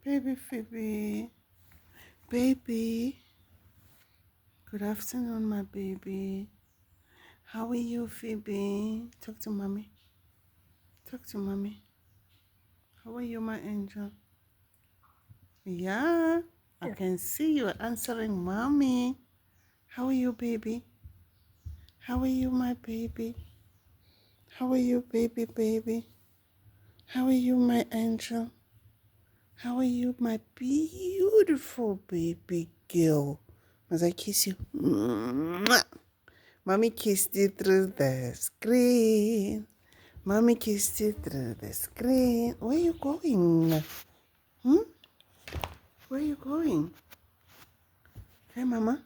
Baby Phoebe. Baby. Good afternoon, my baby. How are you, Phoebe? Talk to mommy. Talk to mommy. How are you, my angel? Yeah, I can see you answering mommy. How are you, baby? How are you, my baby? How are you, baby? How are you, my angel? How are you, my beautiful baby girl? Must I kiss you? Mwah! Mommy kissed you through the screen. Mommy kissed you through the screen. Where are you going? Where are you going? Hey, Mama.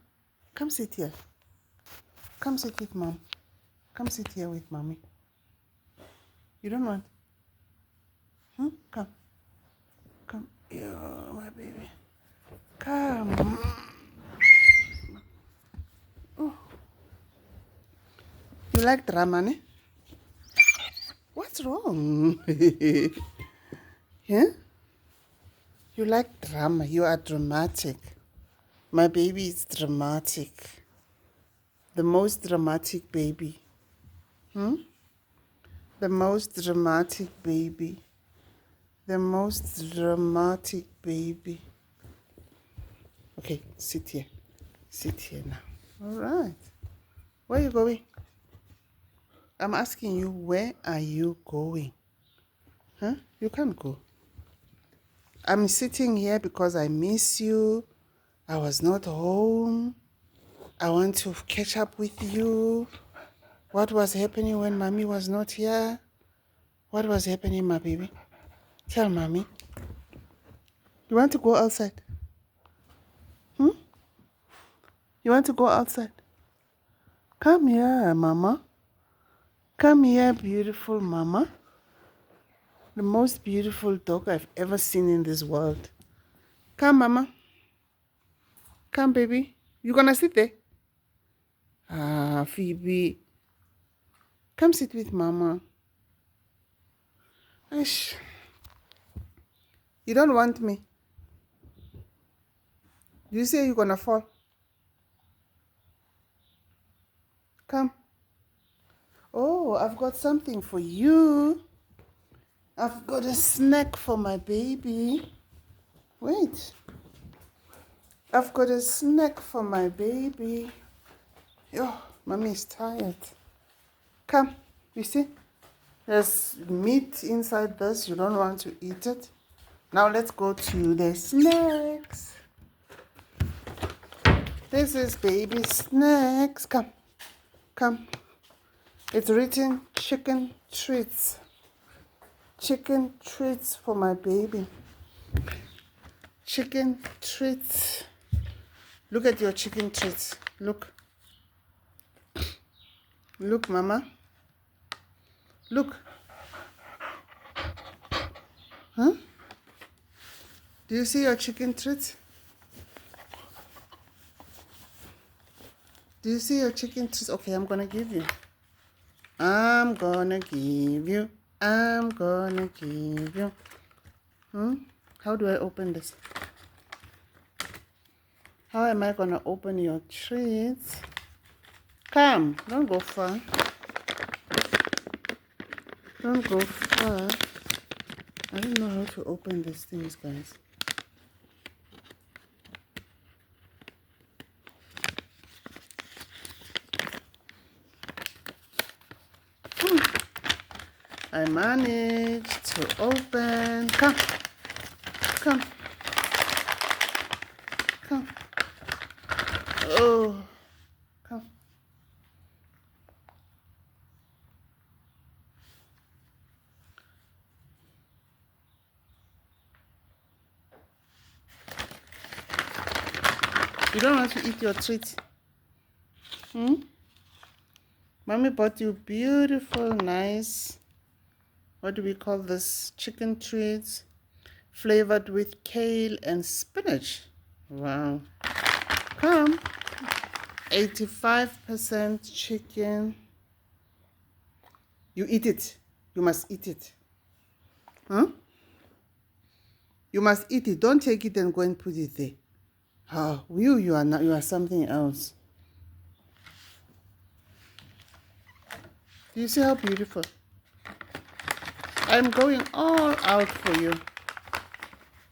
Come sit here. Come sit with Mom. Come sit here with Mommy. You don't want? Come. Come. Yeah, my baby. Come. Oh. You like drama, ne? What's wrong? Yeah? You like drama. You are dramatic. My baby is dramatic. The most dramatic baby. The most dramatic baby. The most dramatic baby. Okay, sit here. Sit here now. All right. Where are you going? I'm asking you, where are you going? Huh? You can't go. I'm sitting here because I miss you. I was not home. I want to catch up with you. What was happening when mommy was not here? What was happening, my baby? Tell mommy. You want to go outside? You want to go outside? Come here, mama. Come here, beautiful mama. The most beautiful dog I've ever seen in this world. Come, mama. Come, baby. You gonna sit there? Ah, Phoebe. Come sit with mama. Ish. You don't want me? You say you're gonna fall? Come. Oh, I've got something for you. I've got a snack for my baby. Wait. I've got a snack for my baby. Oh, mommy is tired. Come. You see? There's meat inside this. You don't want to eat it. Now let's go to the snacks. This is baby snacks. Come. Come. It's written chicken treats. Chicken treats for my baby. Chicken treats. Look at your chicken treats. Look. Look, mama. Look. Huh? Do you see your chicken treats? Do you see your chicken treats? Okay, I'm gonna give you. I'm gonna give you. I'm gonna give you. How do I open this? How am I gonna open your treats? Come, don't go far. Don't go far. I don't know how to open these things, guys. I managed to open. Come. Come. Come. Oh. Come. You don't want to eat your treat? Mommy bought you beautiful, nice, what do we call this? Chicken treats flavored with kale and spinach. Wow. Come. 85% chicken. You eat it. You must eat it. Huh? You must eat it. Don't take it and go and put it there. Oh, you are not. You are something else. Do you see how beautiful? I'm going all out for you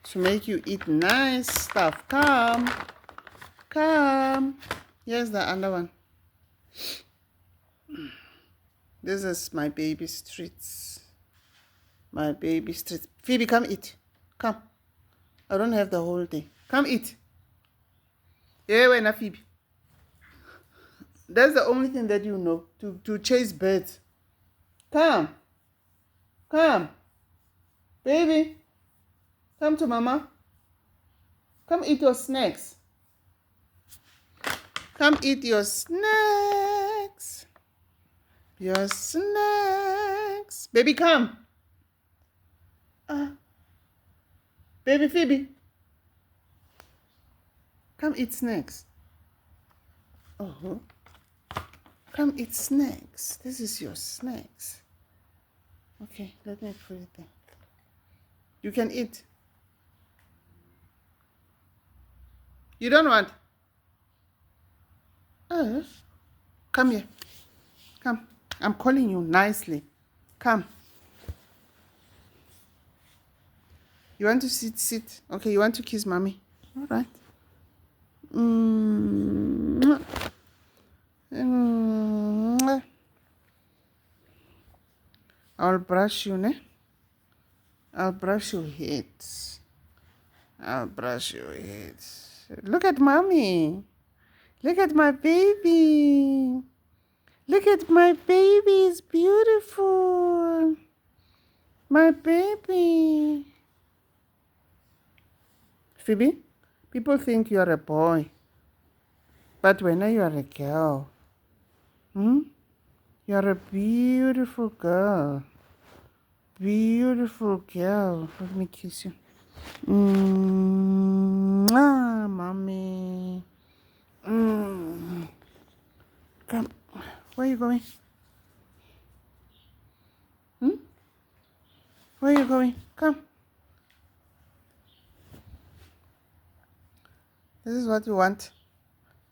to make you eat nice stuff. Come. Come. Here's the other one. This is my baby treats. My baby treats. Phoebe, come eat. Come. I don't have the whole day. Come eat. Yeah, wait, na Phoebe. That's the only thing that you know. To chase birds. Come. Come. Baby. Come to mama. Come eat your snacks. Come eat your snacks. Your snacks. Baby, come. Baby Phoebe. Come eat snacks. Oh. Come eat snacks. This is your snacks. Okay, let me put it there. You can eat. You don't want? Come here. Come. I'm calling you nicely. Come. You want to sit? Sit. Okay, you want to kiss mommy? All right. I'll brush you, ne? I'll brush your head. I'll brush your head. Look at mommy. Look at my baby. Look at my baby. It's beautiful. My baby. Phoebe, people think you're a boy. But when you are a girl, you're a beautiful girl. Beautiful girl. Let me kiss you. Mommy. Come. Where are you going? Where are you going? Come. This is what you want.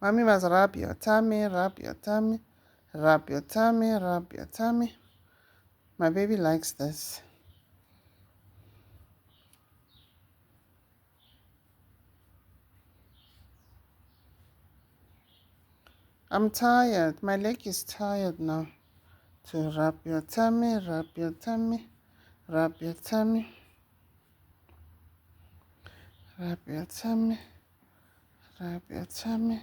Mommy must rub your tummy, rub your tummy, rub your tummy, rub your tummy. My baby likes this. I'm tired. My leg is tired now. To rub your tummy, rub your tummy, rub your tummy, rub your tummy, rub your tummy.